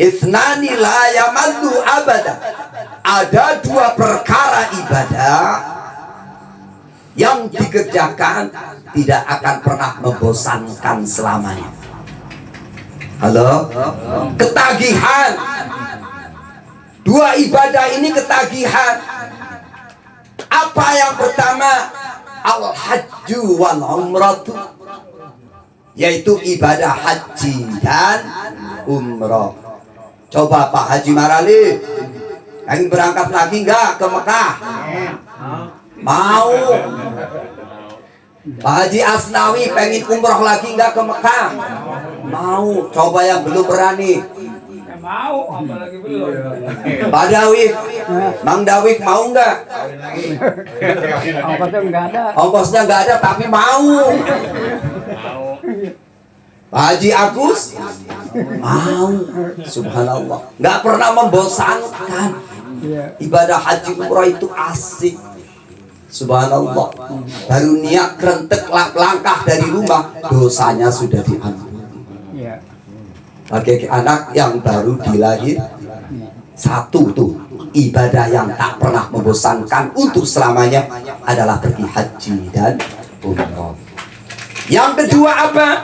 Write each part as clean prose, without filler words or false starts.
Ithnani la yamallu abada. Ada dua perkara ibadah yang dikerjakan tidak akan pernah membosankan selamanya. Halo? Ketagihan. Dua ibadah ini ketagihan. Apa yang pertama? Al-hajju wal umratu, yaitu ibadah haji dan umrah. Coba Pak Haji Marali, pengen berangkat lagi enggak ke Mekah? Mau. Pak Haji Asnawi pengen umroh lagi enggak ke Mekah? Mau. Coba yang belum berani. Mau, apalagi belum. Pak Dawik, Mang Dawik mau enggak? Ongkosnya nggak ada. Ongkosnya enggak ada tapi mau. Pak Haji Agus mau. Subhanallah, enggak pernah membosankan. Ibadah haji umrah itu asik. Subhanallah, baru niat kerentek langkah dari rumah, dosanya sudah diampuni. Bagi anak yang baru dilahir, satu tuh ibadah yang tak pernah membosankan untuk selamanya adalah pergi haji dan umrah. Yang kedua apa?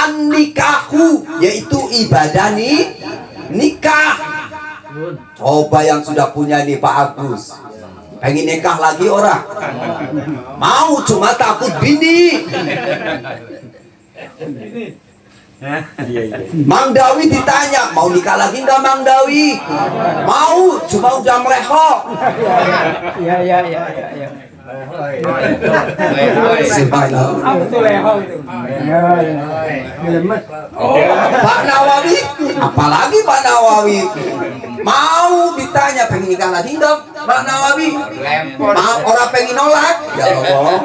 An-nikahu, yaitu ibadah nikah. Coba yang sudah punya nih Pak Agus, pengen nikah lagi orang? Mau, cuma takut bini. Mang Dawi ditanya, mau nikah lagi enggak Mang Dawi? Mau, cuma udah melehok. Iya. Apa tuh lehong itu? Pak Nawawi, apalagi Pak Nawawi? Mau ditanya, pengen nikah lagi enggak Pak Nawawi? Mau, orang pengen nolak? Ya Allah,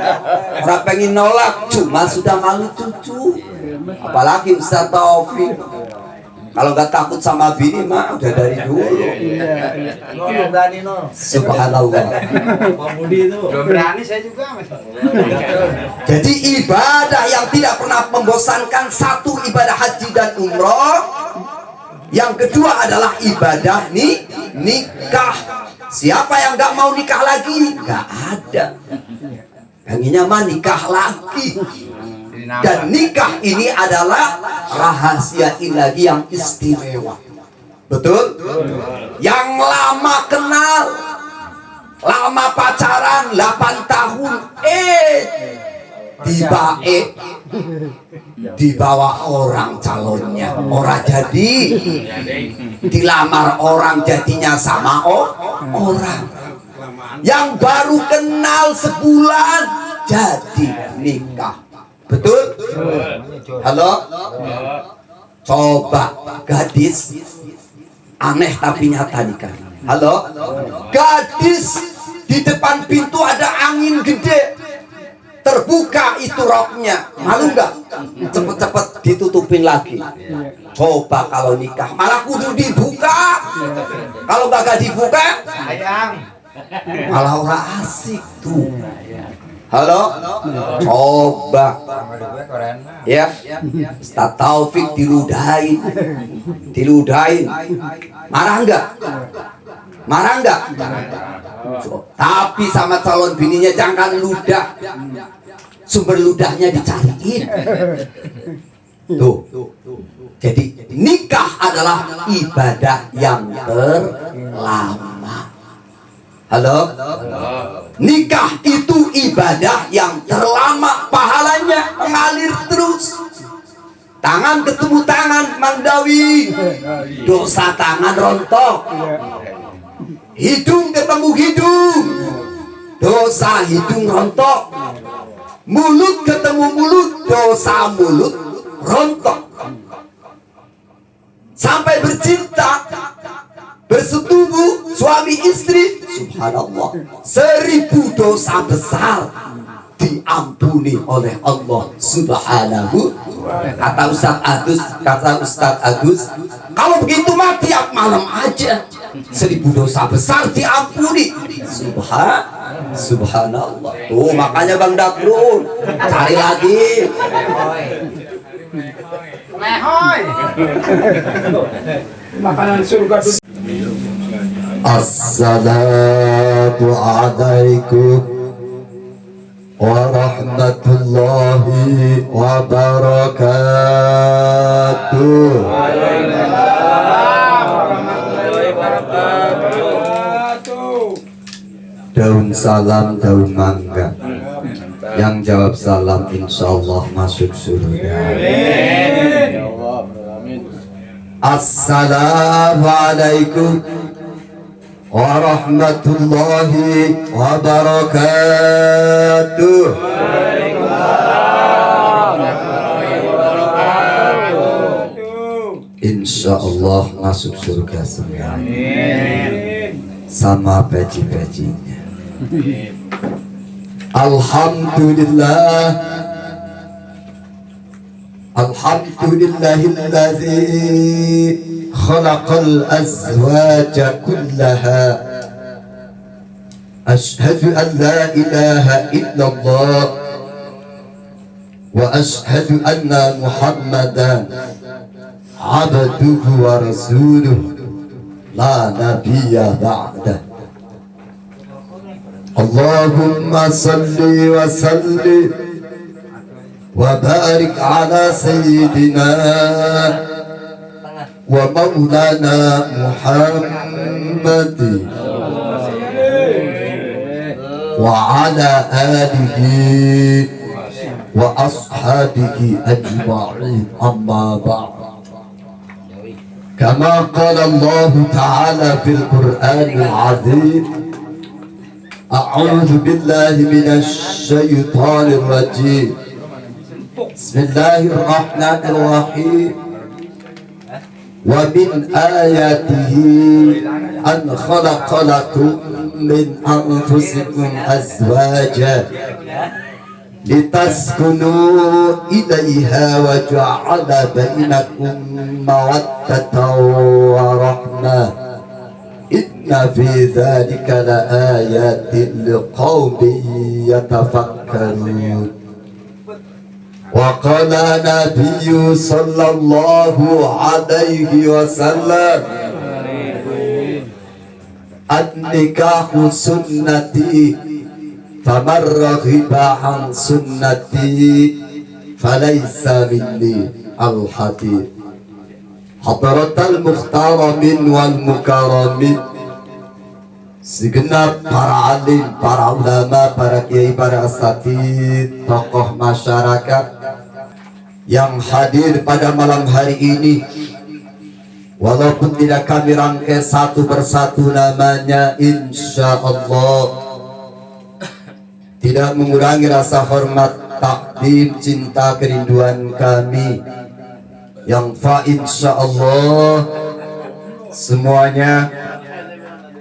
orang pengen nolak, cuma sudah malu cucu. Apalagi Ustaz Taufik, kalau nggak takut sama bini mah udah dari dulu. Subhanallah. Belum berani saya juga. Jadi ibadah yang tidak pernah membosankan, satu ibadah haji dan umroh. Yang kedua adalah ibadah nikah. Siapa yang nggak mau nikah lagi? Nggak ada. Pengennya mah nikah lagi. Dan nikah ini adalah rahasia ilahi yang istimewa. Betul? Yang lama kenal, lama pacaran 8 tahun, dibawa orang calonnya, orang jadi dilamar orang, jadinya sama orang. Yang baru kenal sebulan jadi nikah. Betul? Halo? Coba gadis aneh tapi nyata nikah. Halo? Gadis di depan pintu ada angin gede, terbuka itu roknya, malu nggak? Cepet-cepet ditutupin lagi. Coba kalau nikah malah kudu dibuka. Kalau gak dibuka, malah orang asik tuh. Halo? Coba ya, Ustaz Taufik diludahin. Marah enggak? Tapi sama calon bininya jangan ludah. Sumber ludahnya dicariin. Tuh. Jadi nikah adalah ibadah yang terlama. Halo? Nikah itu ibadah yang terlama, pahalanya mengalir terus. Tangan ketemu tangan, Mang Dawi, dosa tangan rontok. Hidung ketemu hidung, dosa hidung rontok. Mulut ketemu mulut, dosa mulut rontok. Sampai bercinta, bersetubuh suami istri, subhanallah, 1000 dosa besar diampuni oleh Allah Subhanahu. Kata Ustaz Agus, kalau begitu mah tiap malam aja 1000 dosa besar diampuni. Subhanallah. Tuh makanya Bang Dakrun cari lagi. Lehoy. Makanan surga dulu. Assalamu alaikum warahmatullahi wabarakatuh. Daun salam, daun mangga. Yang jawab salam insyaallah masuk surga. Assalamualaikum warahmatullahi wabarakatuh. Insyaallah masuk surga semua. Sama peci-pecinya. Alhamdulillah. Alhamdulillahilladzi khalaqal azwaja kullaha. Ashhadu an la ilaha illallah wa ashhadu anna Muhammadan abduhu wa rasuluh la nabiyya ba'dah. Allahumma salli wa sallim wa barik ala sayyidina wa maulana Muhammad wa ala alihi wa ashabihi ajma'in, amma ba'd. Kama qala Allah ta'ala fil Qur'anil 'azim, a'udzu billahi minasy syaithanir rajim. Bismillahirrahmanirrahim. Wa min ayatihi an khalaqa lakum min anfusikum azwajan litaskunu ilaiha wa ja'ala bainakum mawaddatan wa rahmah. Inna fi dzalika laayatin liqaumin yatafakkarun. Wa qala nabiyyu sallallahu alaihi wasallam, an-nikahu sunnati faman raghiba an sunnati falaysa minni. Al-hadits. Hadratal muhtaramin wal mukaramin, segenap para alim, para ulama, para kiai, para asatidz, tokoh masyarakat yang hadir pada malam hari ini. Walaupun tidak kami rangkai satu persatu namanya, insya Allah tidak mengurangi rasa hormat, takdim, cinta, kerinduan kami yang insya Allah semuanya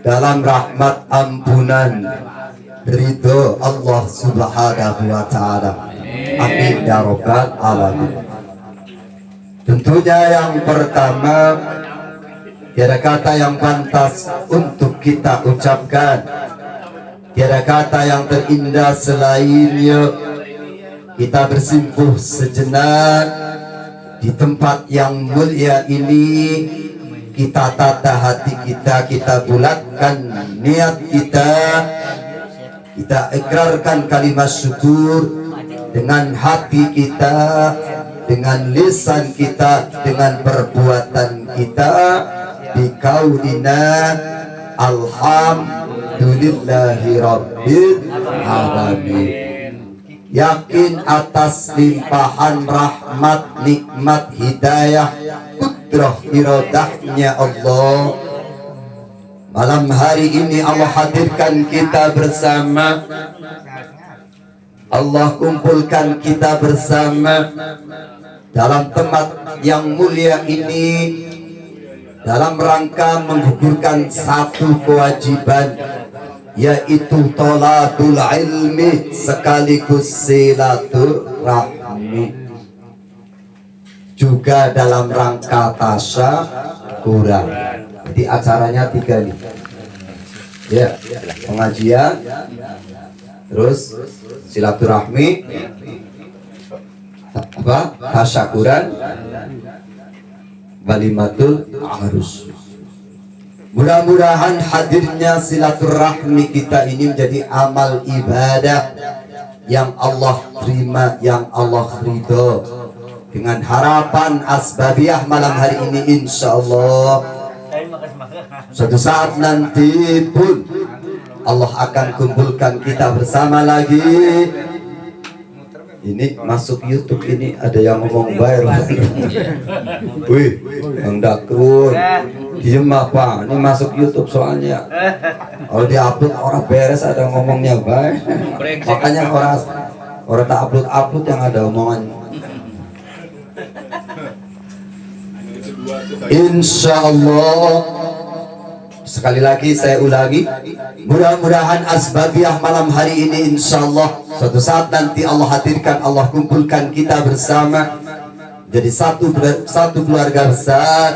dalam rahmat ampunan ridho Allah subhanahu wa ta'ala. Amin ya rabbal alamin. Tentunya yang pertama, tiada kata yang pantas untuk kita ucapkan, tiada kata yang terindah selainnya kita bersimpuh sejenak di tempat yang mulia ini. Kita tata hati kita, kita bulatkan niat kita, kita ikrarkan kalimat syukur dengan hati kita, dengan lisan kita, dengan perbuatan kita, biqaulina alhamdulillahi rabbil alamin. Yakin atas limpahan rahmat, nikmat, hidayah, kudrah iradahnya Allah, malam hari ini Allah hadirkan kita bersama, Allah kumpulkan kita bersama dalam tempat yang mulia ini dalam rangka menggugurkan satu kewajiban, yaitu thalathul ilmi sekaligus silaturahmi, juga dalam rangka tasyakuran. Jadi acaranya 3 nih ya, pengajian, terus silaturahmi, tasyakuran, walimatul arus. Mudah-mudahan hadirnya silaturahmi kita ini menjadi amal ibadah yang Allah terima, yang Allah ridho. Dengan harapan asbabiah malam hari ini insya Allah suatu saat nanti pun Allah akan kumpulkan kita bersama lagi. Ini masuk YouTube ini ada yang ngomong viral. Wih, Bang Dakrun, diem apa? Ini masuk YouTube soalnya. Kalau diupload orang beres ada ngomongnya baik. Makanya orang tak upload yang ada omongan. Insya Allah. Sekali lagi saya ulangi, mudah-mudahan asbabiah malam hari ini insya Allah suatu saat nanti Allah hadirkan, Allah kumpulkan kita bersama jadi satu keluarga besar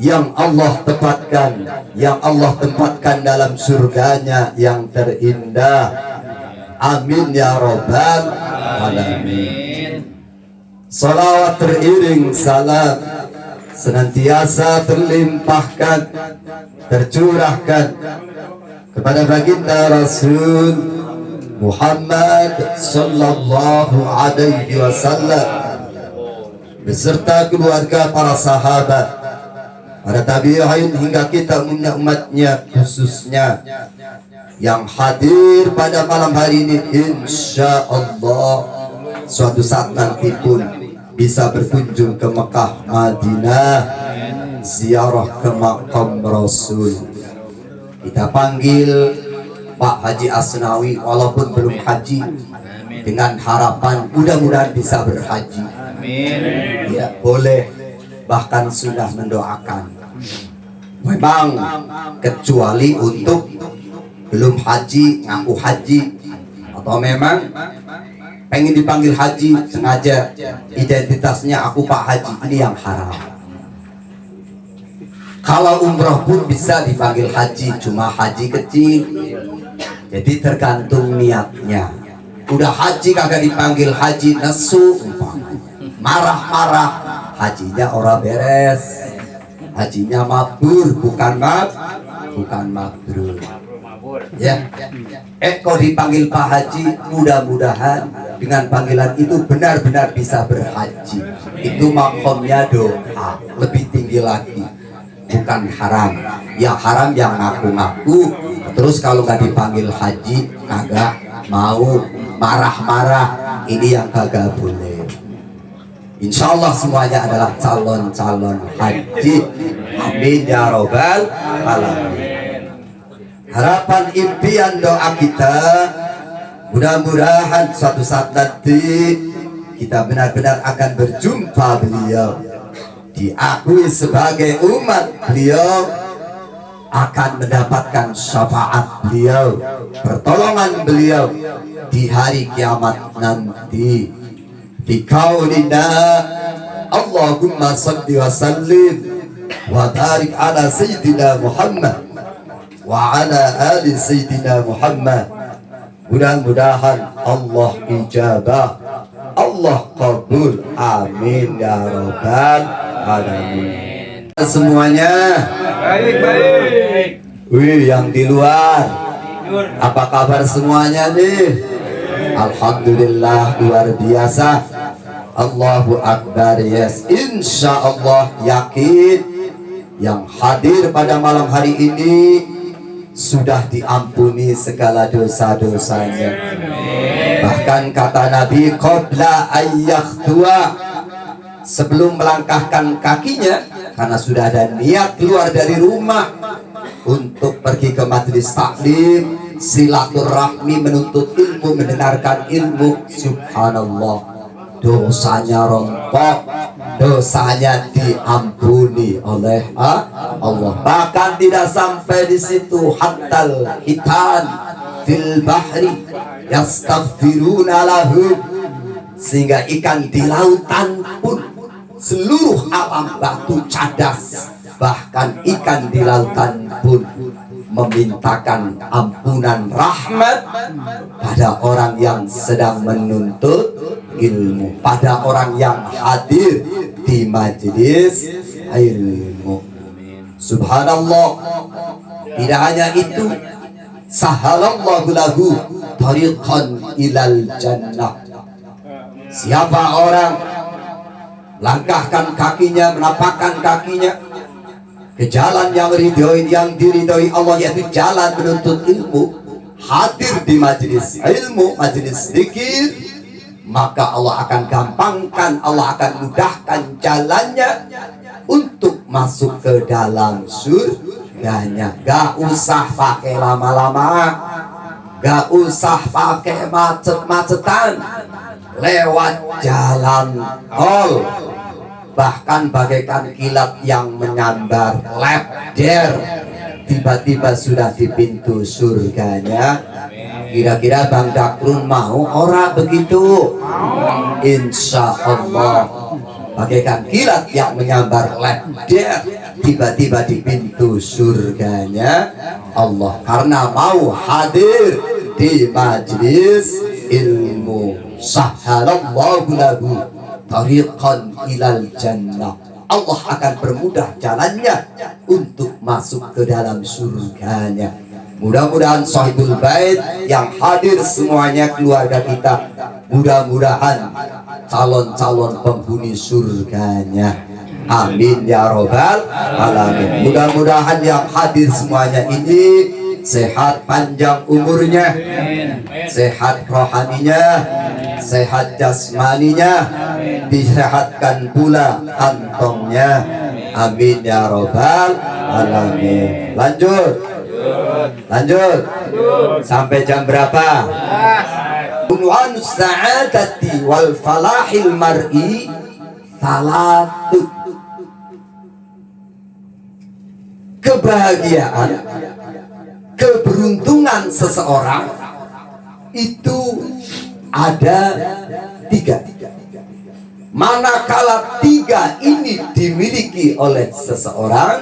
yang Allah tempatkan dalam surganya yang terindah. Amin ya rabbal alamin. Salawat teriring salam senantiasa terlimpahkan, tercurahkan kepada baginda Rasul Muhammad sallallahu alaihi wasallam beserta keluarga, para sahabat, para tabi'in hingga kita umatnya khususnya yang hadir pada malam hari ini. Insya Allah suatu saat nanti pun bisa berkunjung ke Mekah, Madinah, ziarah ke makam Rasul. Kita panggil Pak Haji Asnawi walaupun belum haji, dengan harapan mudah-mudahan bisa berhaji. Ya, boleh, bahkan sudah mendoakan. Memang kecuali untuk belum haji, ngaku haji, atau memang pengen dipanggil haji sengaja identitasnya aku Pak Haji, ini yang haram. Kalau umroh pun bisa dipanggil haji, cuma haji kecil, jadi tergantung niatnya. Udah haji kagak dipanggil haji nesu umpamanya, marah-marah, hajinya orang beres, hajinya mabrur, bukan mabrur. Ya, kau dipanggil Pak Haji, mudah-mudahan dengan panggilan itu benar-benar bisa berhaji. Itu makomnya doa, lebih tinggi lagi, bukan haram. Yang haram yang ngaku-ngaku, terus kalau nggak dipanggil haji kagak mau, marah-marah, ini yang kagak boleh. Insya Allah semuanya adalah calon-calon haji. Amin ya robbal alamin. Harapan, impian, doa kita mudah-mudahan suatu saat nanti kita benar-benar akan berjumpa beliau, diakui sebagai umat beliau, akan mendapatkan syafaat beliau, pertolongan beliau di hari kiamat nanti. Di qaulina Allahumma salli wa sallim wa barik ala sayyidina Muhammad wa ala ali sayyidina Muhammad. Mudah-mudahan Allah ijabah, Allah kabul. Amin ya rabbal alamin. Semuanya Baik. wih, yang di luar apa kabar semuanya nih? Alhamdulillah, luar biasa. Allahu Akbar. Yes, insya Allah yakin yang hadir pada malam hari ini sudah diampuni segala dosa-dosanya. Bahkan kata Nabi, qabla ayyakhdua, sebelum melangkahkan kakinya, karena sudah ada niat keluar dari rumah untuk pergi ke majelis taklim, silaturahmi, menuntut ilmu, mendengarkan ilmu, subhanallah, dosanya rontok, dosanya diampuni oleh Allah. Bahkan tidak sampai di situ, hatal hitan fil bahri yastaghfiruna lahum, sehingga ikan di lautan pun seluruh alam batu cadas, bahkan ikan di lautan pun memintakan ampunan rahmat pada orang yang sedang menuntut ilmu, pada orang yang hadir di majelis ilmu. Subhanallah. Tidak hanya itu, sahalallahu lahu tariqan ilal jannah. Siapa orang langkahkan kakinya, menapakkan kakinya ke jalan yang diridhoi Allah, yaitu jalan menuntut ilmu, hadir di majelis ilmu, majelis zikir, maka Allah akan gampangkan, Allah akan mudahkan jalannya untuk masuk ke dalam surganya. Gak usah pakai lama-lama, gak usah pakai macet-macetan, lewat jalan tol, bahkan bagaikan kilat yang menyambar lebder, tiba-tiba sudah di pintu surganya. Kira-kira Bang Dakrun mau ora begitu? Insya Allah bagaikan kilat yang menyambar lebder, tiba-tiba di pintu surganya Allah, karena mau hadir di majlis ilmu. Sahalallahu lahu tariqan ilal jannah. Allah akan permudah jalannya untuk masuk ke dalam surganya. Mudah-mudahan sahibul bait yang hadir semuanya, keluarga kita, mudah-mudahan calon-calon penghuni surganya. Amin ya robbal alamin. Mudah-mudahan yang hadir semuanya ini sehat panjang umurnya, sehat rohaninya, sehat jasmaninya, disehatkan pula kantongnya. Amin ya robbal alamin. Lanjut sampai jam berapa? Unwan sa'adati wal falahil mar'i salatut. Kebahagiaan, keberuntungan seseorang itu ada 3. Manakala 3 ini dimiliki oleh seseorang,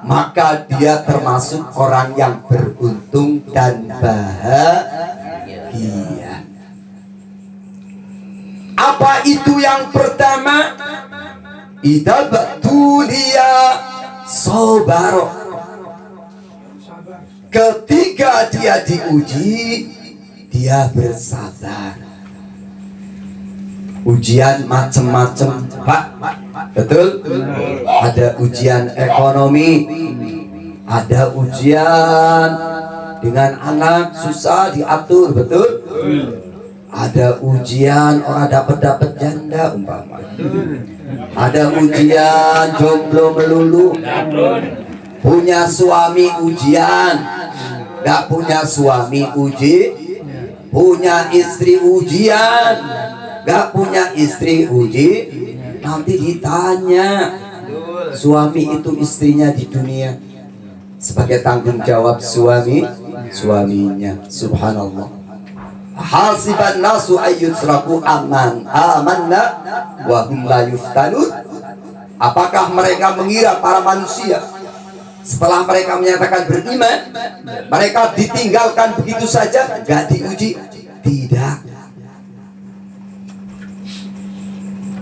maka dia termasuk orang yang beruntung dan bahagia. Apa itu yang pertama? Idza batuliya sobaro. Ketika dia diuji, dia bersabar. Ujian macam-macam, Pak. Betul? Ada ujian ekonomi, ada ujian dengan anak susah diatur, betul? Ada ujian orang dapat janda umpama. Ada ujian jomblo melulu. Punya suami ujian, gak punya suami uji. Punya istri ujian, gak punya istri uji. Nanti ditanya suami itu istrinya di dunia sebagai tanggung jawab suaminya. Subhanallah. Hasiban nasu ayyutraku amanna wa hum la yuftanun. Apakah mereka mengira para manusia setelah mereka menyatakan beriman, mereka ditinggalkan begitu saja, gak diuji? Tidak.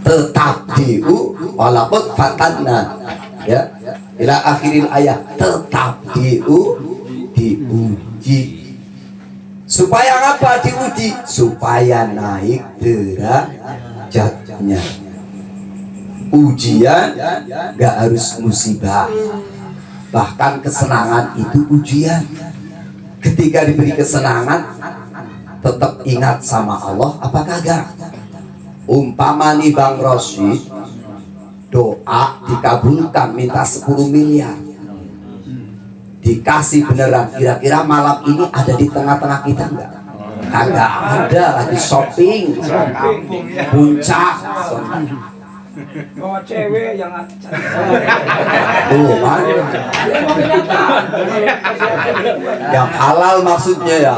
Tetap walaupun fatanna, ya, ila akhiril ayat, tetap diuji. Supaya apa diuji? Supaya naik derajatnya. Ujian gak harus musibah, bahkan kesenangan itu ujian. Ketika diberi kesenangan, tetap ingat sama Allah apa kagak? Umpama nih Bang Rosyid doa dikabulkan, minta 10 miliar, dikasih beneran, kira-kira malam ini ada di tengah-tengah kita enggak? Kagak ada, lagi shopping puncak. Bawa cewek yang Man. Yang halal maksudnya ya.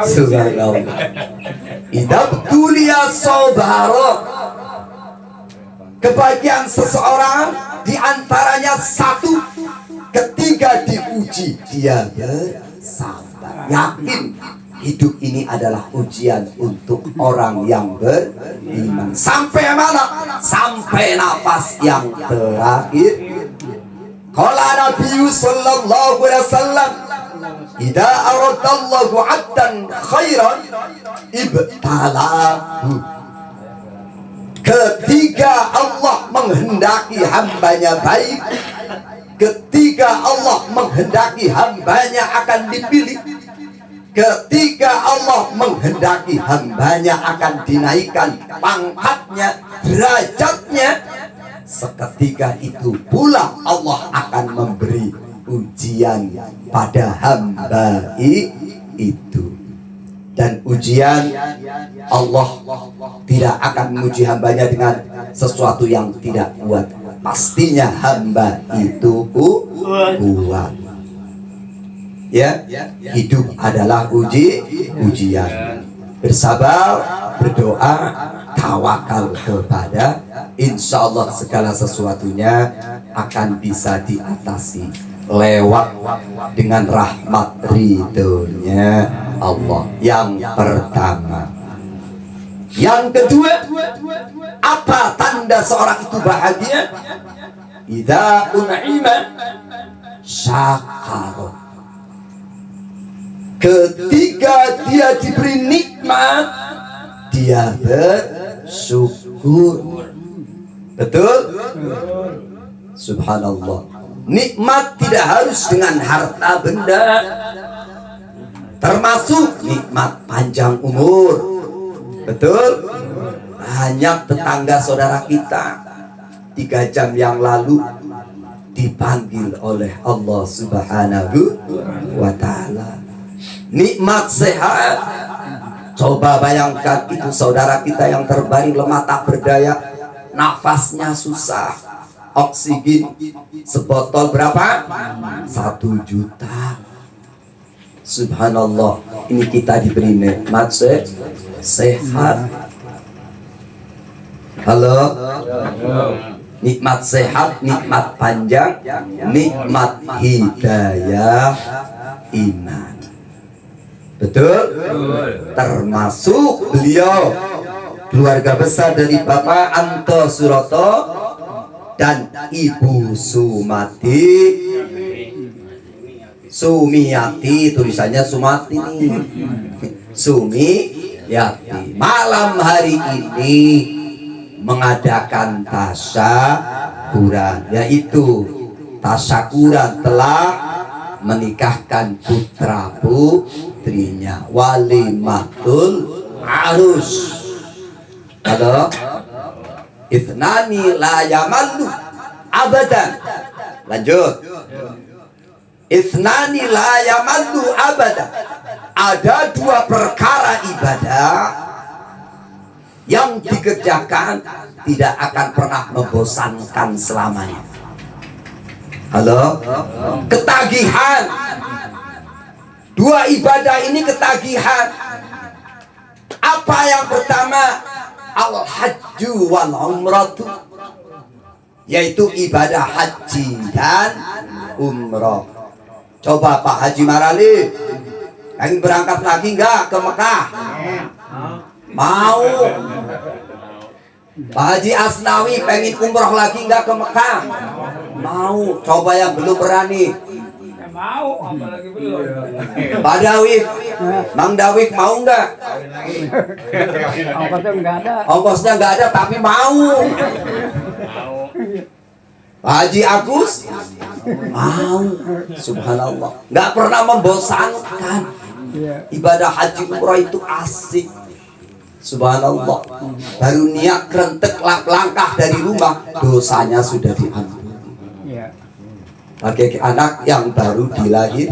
Subhanallah. Idza tuliya sabara. Kebahagiaan seseorang diantaranya 1, ketika diuji dia bersabar. Yakin Hidup ini adalah ujian untuk orang yang beriman. Sampai mana? Sampai nafas yang terakhir. Qala Nabi sallallahu alaihi wasallam, "Idza aradallahu 'abdan khairan ibtalahu." Ketika Allah menghendaki hambanya baik, ketika Allah menghendaki hambanya akan dipilih, ketika Allah menghendaki hambanya akan dinaikkan pangkatnya, derajatnya, seketika itu pula Allah akan memberi ujian pada hamba itu. Dan ujian Allah tidak akan menguji hambanya dengan sesuatu yang tidak kuat. Pastinya hamba itu kuat. Ya, hidup adalah ujian. Bersabar, berdoa, tawakal kepada insya Allah segala sesuatunya akan bisa diatasi lewat dengan rahmat ridhonya Allah. Yang pertama. Yang kedua, apa tanda seorang itu bahagia? Idza un'ima syakara. Ketika dia diberi nikmat, dia bersyukur. Betul? Subhanallah. Nikmat tidak harus dengan harta benda, termasuk nikmat panjang umur. Betul? Banyak tetangga saudara kita 3 jam yang lalu dipanggil oleh Allah Subhanahu wa ta'ala. Nikmat sehat. Coba bayangkan itu saudara kita yang terbaring lemah tak berdaya, nafasnya susah, oksigen sebotol berapa? 1 juta. Subhanallah. Ini kita diberi nikmat sehat. Halo. Nikmat sehat, nikmat panjang, nikmat hidayah iman. Betul? Termasuk beliau keluarga besar dari Bapak Anto Suroto dan Ibu Sumiati, tulisannya Sumati nih. Sumiyati. Malam hari ini mengadakan tasyakuran, yaitu tasyakuran telah menikahkan putra putrinya, walimatul arus. Halo. Ithnani la yamallu abadan. Lanjut. Ithnani la yamallu abadan. Ada 2 perkara ibadah yang dikerjakan tidak akan pernah membosankan selamanya. Halo? Ketagihan. 2 ibadah ini ketagihan. Apa yang pertama? Al-hajju wal umratu, yaitu ibadah haji dan umrah. Coba Pak Haji Marali, pengen berangkat lagi enggak ke Mekah? Mau. Pak Haji Asnawi pengen umroh lagi enggak ke Mekah? Mau. Coba yang belum berani. Mau, apalagi belum. Pak Dawik, Mang Dawik mau enggak? Ongkosnya nggak ada. Ongkosnya enggak ada tapi mau. Pak Haji Agus mau. Subhanallah. Enggak pernah membosankan. Ibadah haji umrah itu asik. Subhanallah. Baru niat kerentek langkah dari rumah, dosanya sudah diampuni. Bagi anak yang baru dilahir,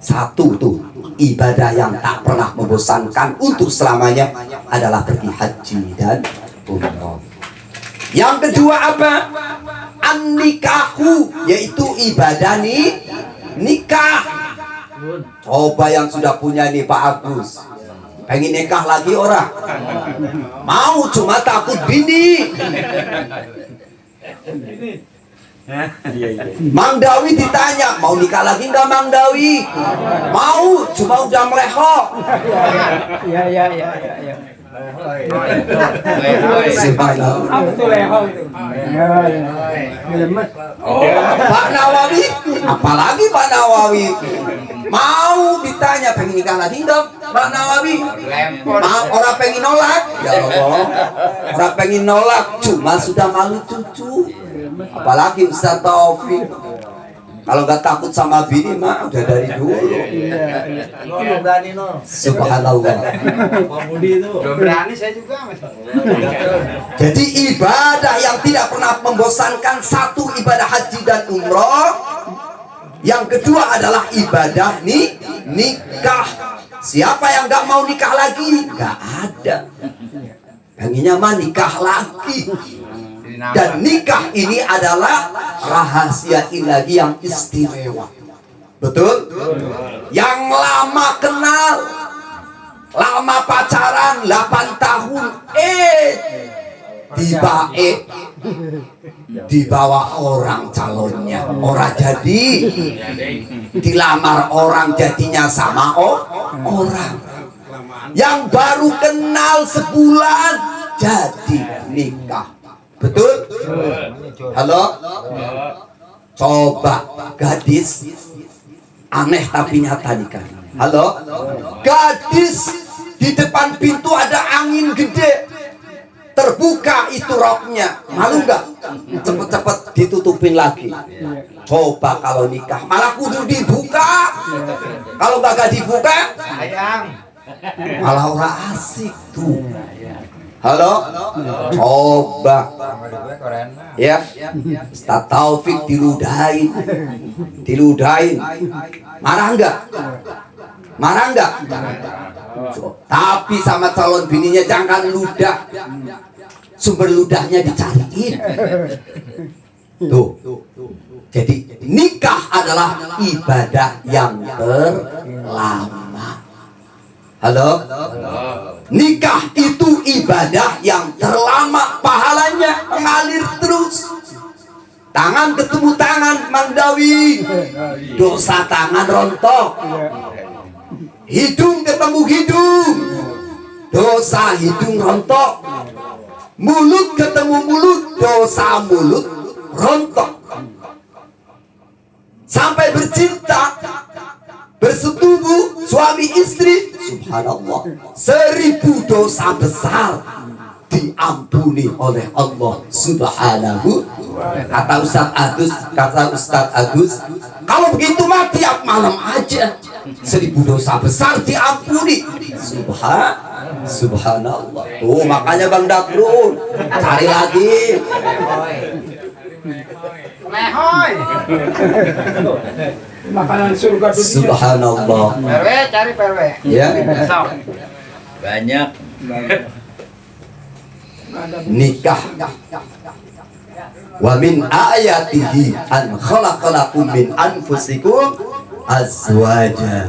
1 tuh ibadah yang tak pernah membosankan untuk selamanya adalah pergi haji dan umrah. Yang kedua apa? An-nikahu, yaitu ibadah nikah. Coba yang sudah punya nih Pak Agus, pengen nikah lagi orang? Mau, cuma takut bini. Mang Dawi ditanya, mau nikah lagi nggak Mang Dawi? Mau, cuma udah meleho. Iya. Subhanallah. Apa tuh leho itu? Oh, Pak Nawawi, apalagi Pak Nawawi? Mau ditanya pengen nikah lagi nggak Pak Nawawi? Mau orang pengen nolak? Ya Allah, orang pengen nolak, cuma sudah malu cucu. Apalagi Ustaz Taufik. Kalau nggak takut sama bini mah udah dari dulu. Subhanallah. Belum berani saya juga, Mas. Jadi ibadah yang tidak pernah membosankan, satu ibadah haji dan umroh. Yang kedua adalah ibadah nikah. Siapa yang nggak mau nikah lagi? Nggak ada. Pengennya mah nikah lagi. Dan nikah ini adalah rahasia ilahi yang istimewa. Betul? Yang lama kenal, lama pacaran 8 tahun, dibawa orang calonnya, orang jadi dilamar orang, jadinya sama orang yang baru kenal sebulan jadi nikah. Betul? Halo? Coba gadis aneh tapi nyata nikah. Halo? Gadis di depan pintu ada angin gede, terbuka itu roknya, malu nggak? Cepet-cepet ditutupin lagi. Coba kalau nikah malah kudu dibuka. Kalau nggak dibuka, malah orang asik tuh. Halo? Coba. Ya, Ustaz Taufik diludahin. Marah nggak? Tapi sama calon bininya jangan ludah. Sumber ludahnya dicariin. Tuh. Jadi nikah adalah ibadah yang terlama. Halo? Nikah itu ibadah yang terlama, pahalanya mengalir terus. Tangan ketemu tangan, Mang Dawi, dosa tangan rontok. Hidung ketemu hidung, dosa hidung rontok. Mulut ketemu mulut, dosa mulut rontok. Sampai bercinta, bersetubuh suami istri, subhanallah, 1000 dosa besar diampuni oleh Allah subhanahu. Kata Ustaz Agus, kalau begitu mah tiap malam aja 1000 dosa besar diampuni. Subhanallah. Tuh makanya Bang Dakrun cari lagi. Lehoy. Makanan surga dunia. Subhanallah. PRW, cari PRW. Ya. Banyak. Nikah. Wa min ayatihi an khalaqalakum min anfusikum azwaja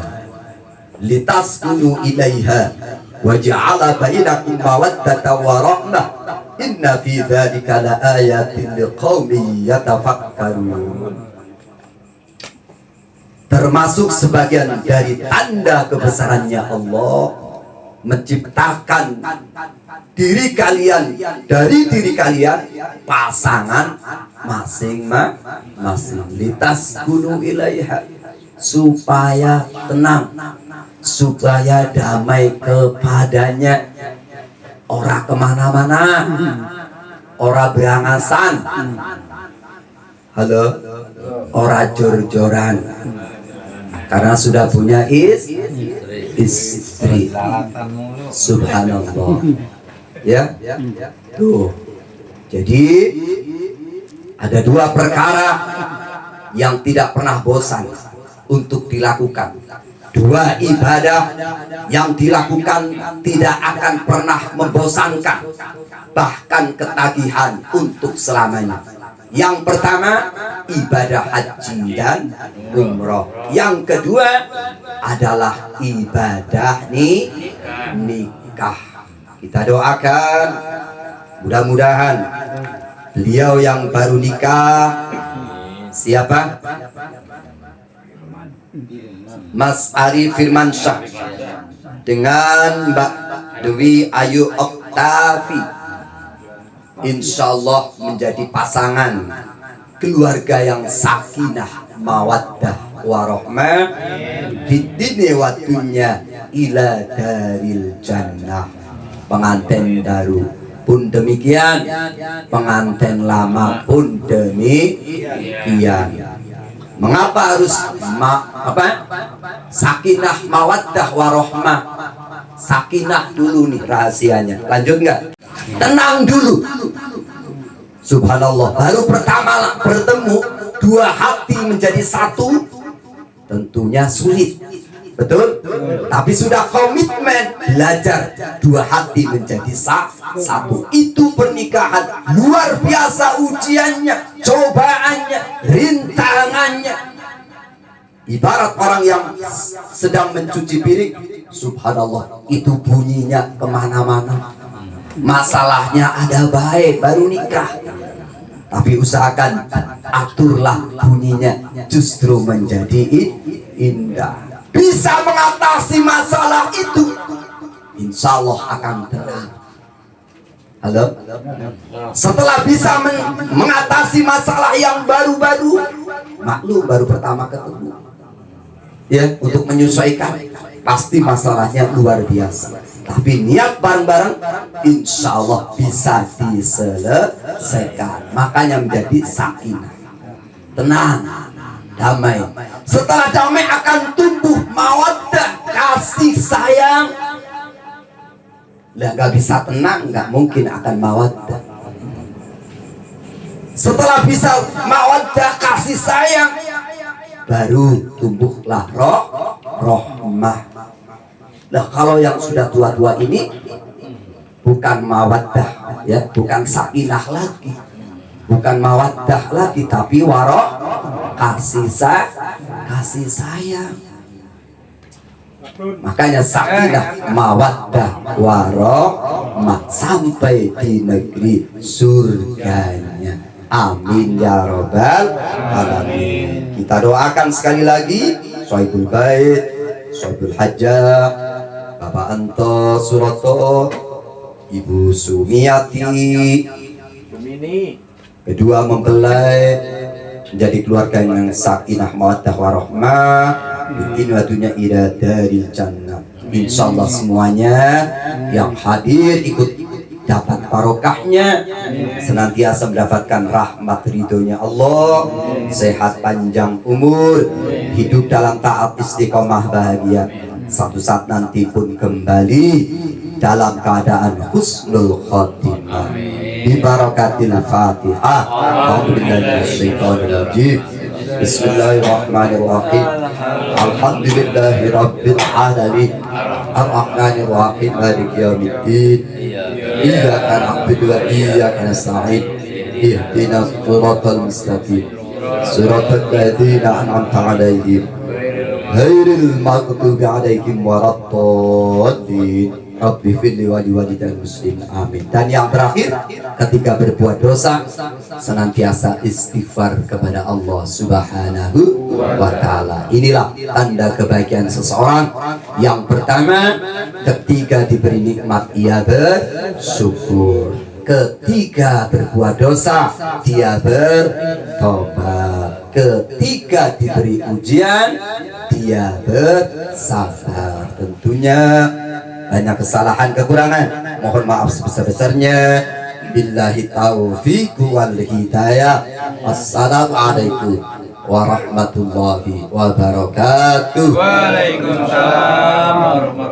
litaskunu ilaiha wa ja'ala bainakum mawaddatan wa rahmah inna fi dzalika laayatin liqaumin yatafakkarun. Termasuk sebagian dari tanda kebesarannya Allah menciptakan diri kalian dari diri kalian pasangan masing-masing, litas gunung ilaiha, supaya tenang, supaya damai kepadanya, ora kemana-mana, ora berangasan, halo, ora jor-joran, karena sudah punya istri. Subhanallah. Ya, tuh. Jadi ada 2 perkara yang tidak pernah bosan untuk dilakukan. 2 ibadah yang dilakukan tidak akan pernah membosankan, bahkan ketagihan untuk selamanya. Yang pertama ibadah haji dan umroh. Yang kedua adalah ibadah nikah. Kita doakan mudah-mudahan beliau yang baru nikah Siapa? Mas Ari Firmansyah dengan Mbak Dewi Ayu Oktavi, insyaallah menjadi pasangan keluarga yang sakinah mawaddah warahmah fid dunya wa dunya ila daril jannah. Pengantin baru pun demikian, pengantin lama pun demikian. Mengapa harus sakinah mawaddah warahmah? Sakinah dulu nih rahasianya. Lanjut nggak? Tenang dulu. Subhanallah. Baru pertama bertemu dua hati menjadi satu, tentunya sulit. Betul? Tapi sudah komitmen belajar dua hati menjadi satu. Itu pernikahan luar biasa ujiannya, cobaannya, rintangannya. Ibarat orang yang sedang mencuci piring, subhanallah, itu bunyinya kemana-mana. Masalahnya ada baik, baru nikah. Tapi usahakan aturlah bunyinya, justru menjadi indah. Bisa mengatasi masalah itu, insya Allah akan tenang. Halo? Setelah bisa mengatasi masalah yang baru-baru, maklum baru pertama ketemu, ya, untuk menyesuaikan, pasti masalahnya luar biasa. Tapi niat bareng-bareng, insya Allah bisa diselesaikan. Makanya menjadi sakinah, tenang, damai. Setelah damai akan tumbuh mawaddah, kasih sayang. Lah nggak bisa tenang, nggak mungkin akan mawaddah. Setelah bisa mawaddah, kasih sayang, baru tumbuhlah rohmah. Nah, kalau yang sudah tua-tua ini bukan mawaddah, ya, bukan sakinah lagi, bukan mawaddah lagi, tapi kasih sayang. Makanya sakinah mawaddah warahmah sampai di negeri surganya. Amin ya robbal alamin. Kita doakan sekali lagi Sohibul Bait, Sohibul Hajjah, Bapak Anto Suroto, Ibu Sumiati, kedua mempelai menjadi keluarga yang sakinah mawaddah warahmah bikin wadunya ila daril jannah. Insyaallah semuanya yang hadir ikut dapat barokahnya, senantiasa mendapatkan rahmat ridhonya Allah, sehat panjang umur, hidup dalam taat istiqomah bahagia, satu saat nanti pun kembali dalam keadaan husnul khotimah. Bi barakatil Fatihah. Bismillahirrahmanirrahim. Alhamdulillahi rabbil alamin. Ar-Rahmanir Rahim. Maliki yaumiddin. Iyyaka na'budu wa iyyaka nasta'in. Ihdinas siratal mustaqim. Siratal ladzina an'amta 'alaihim ghairil maghdubi 'alaihim waladdallin. Rabbi firli wa liwalidayil muslimin amin. Dan yang terakhir, ketika berbuat dosa senantiasa istighfar kepada Allah Subhanahu wa taala. Inilah tanda kebahagiaan seseorang. Yang pertama, ketika diberi nikmat ia bersyukur. Ketika berbuat dosa dia bertobat. Ketika diberi ujian dia bersabar. Tentunya banyak kesalahan kekurangan, mohon maaf sebesar-besarnya. Billahi taufiq wal hidayah. Assalamualaikum warahmatullahi wabarakatuh. Waalaikumsalam warahmatullahi